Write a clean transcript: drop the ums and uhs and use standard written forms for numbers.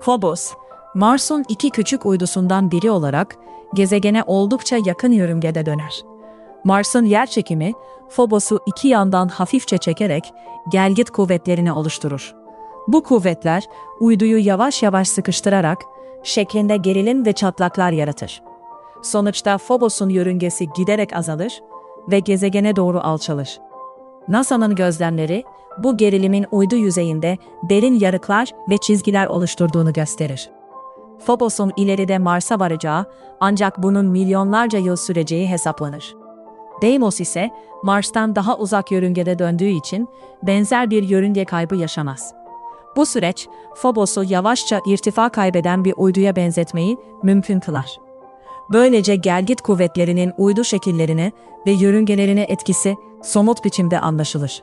Phobos, Mars'ın iki küçük uydusundan biri olarak gezegene oldukça yakın yörüngede döner. Mars'ın yerçekimi, Phobos'u iki yandan hafifçe çekerek gelgit kuvvetlerini oluşturur. Bu kuvvetler, uyduyu yavaş yavaş sıkıştırarak şeklinde gerilim ve çatlaklar yaratır. Sonuçta Phobos'un yörüngesi giderek azalır ve gezegene doğru alçalır. NASA'nın gözlemleri, bu gerilimin uydu yüzeyinde derin yarıklar ve çizgiler oluşturduğunu gösterir. Phobos'un ileride Mars'a varacağı, ancak bunun milyonlarca yıl süreceği hesaplanır. Deimos ise Mars'tan daha uzak yörüngede döndüğü için benzer bir yörünge kaybı yaşamaz. Bu süreç, Phobos'u yavaşça irtifa kaybeden bir uyduya benzetmeyi mümkün kılar. Böylece gelgit kuvvetlerinin uydu şekillerine ve yörüngelerine etkisi somut biçimde anlaşılır.